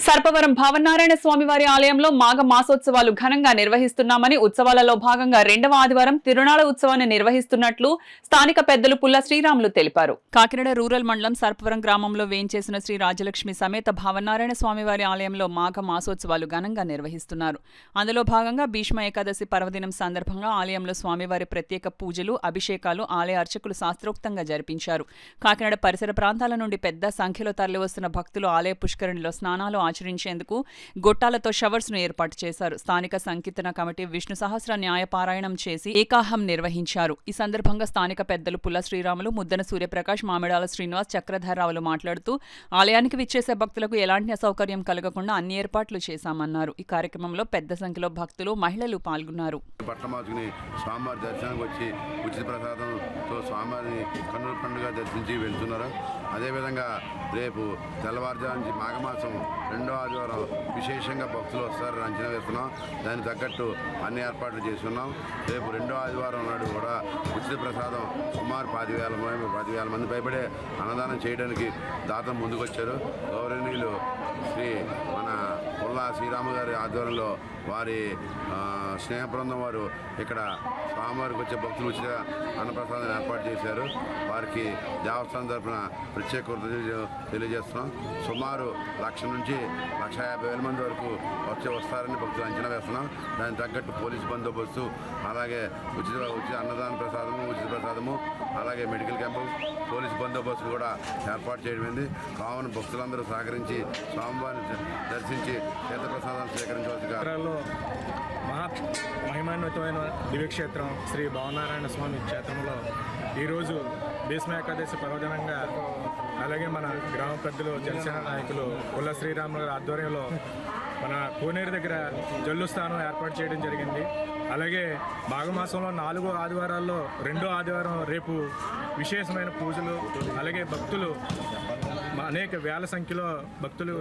సర్పవరం భావనారాయణ స్వామివారి ఆలయంలో మాఘ మాసోత్సవాలు ఘనంగా నిర్వహిస్తున్నామని, ఉత్సవాలలో భాగంగా 2వ ఆదివారం తిరునాళ ఉత్సవాన్ని నిర్వహిస్తున్నట్లు స్థానిక పెద్దలు పుల్ల శ్రీరాములు తెలిపారు. కాకినాడ రూరల్ మండలం సర్పవరం గ్రామంలో వేంచేసిన శ్రీ రాజలక్ష్మి సమేత భావనారాయణ స్వామివారి ఆలయంలో మాఘ మాసోత్సవాలు ఘనంగా నిర్వహిస్తున్నారు. అందులో భాగంగా భీష్మ ఏకాదశి పర్వదినం సందర్భంగా ఆలయంలో స్వామివారి ప్రత్యేక పూజలు, అభిషేకాలు ఆలయ అర్చకులు శాస్త్రోక్తంగా జరిపించారు. కాకినాడ పరిసర ప్రాంతాల నుండి పెద్ద సంఖ్యలో తరలివస్తున్న భక్తులు ఆలయ పుష్కరిణిలో స్నానాలు ఆచరించేందుకు గొట్టాలతో షవర్స్ ను ఏర్పాటు చేశారు. స్థానిక సంకీర్తన కమిటీ విష్ణు సహస్ర న్యాయ పారాయణం చేసి ఏకాహం నిర్వహించారు. ఈ సందర్భంగా స్థానిక పెద్దలు పుల్ల శ్రీరాములు, ముద్దన సూర్యప్రకాష్, మామిడాల శ్రీనివాస్, చక్రధరరావులు మాట్లాడుతూ ఆలయానికి విచ్చేసే భక్తులకు ఎలాంటి అసౌకర్యం కలగకుండా అన్ని ఏర్పాట్లు చేశామన్నారు. ఈ కార్యక్రమంలో పెద్ద సంఖ్యలో భక్తులు, మహిళలు పాల్గొన్నారు. స్వామివారి దర్శనానికి వచ్చి ఉచిత ప్రసాదంతో స్వామివారిని కన్నుల పండుగ దర్శించి వెళ్తున్నారు. అదేవిధంగా రేపు తెల్లవారుజాము మాఘమాసం 2వ ఆదివారం విశేషంగా భక్తులు వస్తారని అంచనా వేస్తున్నాం. దానికి తగ్గట్టు అన్ని ఏర్పాట్లు చేస్తున్నాం. రేపు 2వ ఆదివారం నాడు కూడా ఉచిత ప్రసాదం సుమారు 10,000 మంది పైబడే అన్నదానం చేయడానికి దాతలు ముందుకొచ్చారు. గౌరవనీయులు శ్రీ మన పుల్ల శ్రీరాము గారి ఆధ్వర్యంలో వారి స్నేహ బృందం వారు ఇక్కడ స్వామివారికి వచ్చే భక్తులు ఉచిత అన్నప్రసాదాన్ని ఏర్పాటు చేశారు. వారికి దేవస్థానం తరఫున ప్రత్యేక కృతజ్ఞతలు తెలియజేస్తున్నాం. సుమారు 1,00,000 నుంచి 1,50,000 మంది వరకు వస్తారని భక్తులు అంచనా వేస్తున్నాం. దానికి తగ్గట్టు పోలీసు బందోబస్తు, అలాగే ఉచిత అన్నదాన ప్రసాదము, అలాగే మెడికల్ క్యాంపు, పోలీసు బందోబస్తు కూడా ఏర్పాటు చేయడమైంది. కావున భక్తులందరూ సహకరించి స్వామివారిని దర్శించి తీర్థప్రసాదాన్ని స్వీకరించవలసిగా. మహిమాన్వితమైన దివ్యక్షేత్రం శ్రీ భావనారాయణ స్వామి క్షేత్రంలో ఈరోజు భీష్మ ఏకాదశి పర్వదినంగా, అలాగే మన గ్రామ పెద్దలు జనసేన నాయకులు పుల్ల శ్రీరాములు గారి ఆధ్వర్యంలో మన కోనేరు దగ్గర జల్లు స్థానం ఏర్పాటు చేయడం జరిగింది. అలాగే మాఘమాసంలో 4 ఆదివారాల్లో 2వ ఆదివారం రేపు విశేషమైన పూజలు, అలాగే భక్తులు అనేక వేల సంఖ్యలో భక్తులు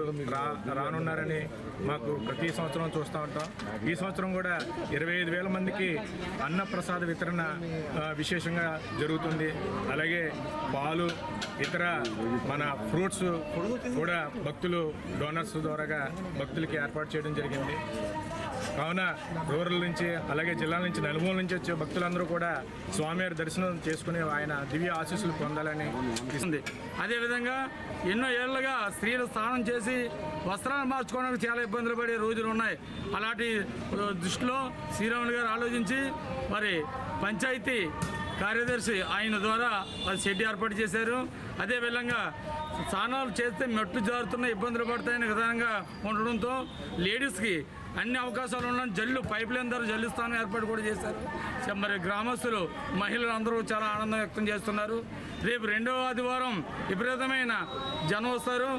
రానున్నారని మాకు ప్రతి సంవత్సరం చూస్తూ ఉంటాం. ఈ సంవత్సరం కూడా 25,000 మందికి అన్నప్రసాద వితరణ విశేషంగా జరుగుతుంది. అలాగే పాలు, ఇతర మన ఫ్రూట్స్ కూడా భక్తులు డోనర్స్ ద్వారాగా భక్తులకి ఏర్పాటు చేయడం జరిగింది. కావున రూరల్ నుంచి, అలాగే జిల్లాల నుంచి, నలుమూల నుంచి వచ్చే భక్తులందరూ కూడా స్వామివారి దర్శనం చేసుకుని ఆయన దివ్య ఆశీస్సులు పొందాలని ఇస్తుంది. అదేవిధంగా ఎన్నో ఏళ్లుగా స్త్రీలు స్నానం చేసి వస్త్రాలు మార్చుకోవడానికి చాలా ఇబ్బందులు పడే రోజులు ఉన్నాయి. అలాంటి దృష్టిలో శ్రీరాములు గారు ఆలోచించి మరి పంచాయతీ కార్యదర్శి ఆయన ద్వారా అది షెడ్ ఏర్పాటు చేశారు. అదేవిధంగా స్నానాలు చేస్తే మెట్లు జారుతున్న ఇబ్బందులు పడతాయని విధానంగా ఉండడంతో లేడీస్కి అన్ని అవకాశాలు ఉన్న జల్లు పైప్ లైన్ ద్వారా జల్లు స్థానం ఏర్పాటు కూడా చేశారు. మరి గ్రామస్తులు, మహిళలు అందరూ చాలా ఆనందం వ్యక్తం చేస్తున్నారు. రేపు 2వ ఆదివారం విపరీతమైన జనం వస్తారు.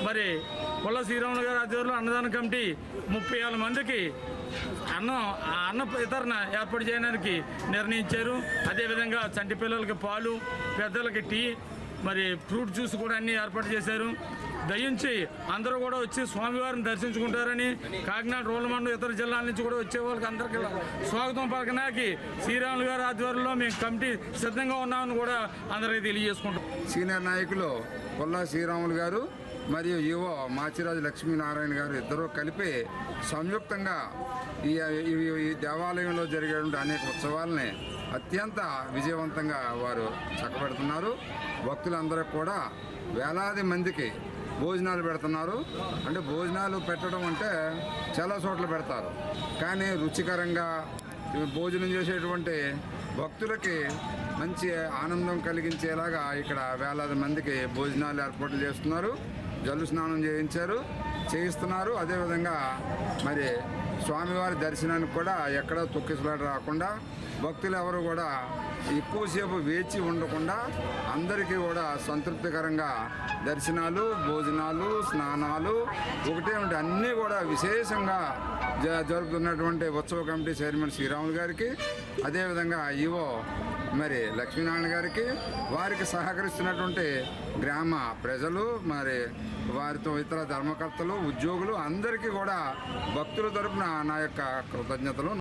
మరి పుల్ల శ్రీరాములు గారి ఆధ్వర్యంలో అన్నదాన కమిటీ 30,000 మందికి అన్న వితరణ ఏర్పాటు చేయడానికి నిర్ణయించారు. అదేవిధంగా చంటి పిల్లలకి పాలు, పెద్దలకి టీ, మరి ఫ్రూట్ జ్యూస్ కూడా అన్నీ ఏర్పాటు చేశారు. దయించి అందరూ కూడా వచ్చి స్వామివారిని దర్శించుకుంటారని కాకినాడ రూరల్ మండలం ఇతర జిల్లాల నుంచి కూడా వచ్చే వాళ్ళకి అందరికీ స్వాగతం పలకడానికి శ్రీరాములు గారి ఆధ్వర్యంలో మేము కమిటీ సిద్ధంగా ఉన్నామని కూడా అందరికీ తెలియజేసుకుంటాం. సీనియర్ నాయకులు పుల్ల శ్రీరాములు గారు మరియు యువ మాచిరాజు లక్ష్మీనారాయణ గారు ఇద్దరూ కలిపి సంయుక్తంగా ఈ దేవాలయంలో జరిగేటువంటి అనేక ఉత్సవాలని అత్యంత విజయవంతంగా వారు చక్కబెడుతున్నారు. భక్తులందరూ కూడా వేలాది మందికి భోజనాలు పెడుతున్నారు. అంటే భోజనాలు పెట్టడం అంటే చాలా చోట్ల పెడతారు, కానీ రుచికరంగా భోజనం చేసేటువంటి భక్తులకి మంచి ఆనందం కలిగించేలాగా ఇక్కడ వేలాది మందికి భోజనాలు ఏర్పాట్లు చేస్తున్నారు. జల్లు స్నానం చేయిస్తున్నారు. అదేవిధంగా మరి స్వామివారి దర్శనానికి కూడా ఎక్కడ తొక్కిసలాట రాకుండా, భక్తులు ఎవరు కూడా ఎక్కువసేపు వేచి ఉండకుండా అందరికీ కూడా సంతృప్తికరంగా దర్శనాలు, భోజనాలు, స్నానాలు ఒకటే ఉంటే అన్నీ కూడా విశేషంగా జరుపుతున్నటువంటి ఉత్సవ కమిటీ చైర్మన్ శ్రీరాములు గారికి, అదేవిధంగా ఈవో మరి లక్ష్మీనారాయణ గారికి, వారికి సహకరిస్తున్నటువంటి గ్రామ ప్రజలు, మరి వారితో ఇతర ధర్మకర్తలు, ఉద్యోగులు అందరికీ కూడా భక్తుల తరపున నా యొక్క కృతజ్ఞతలు.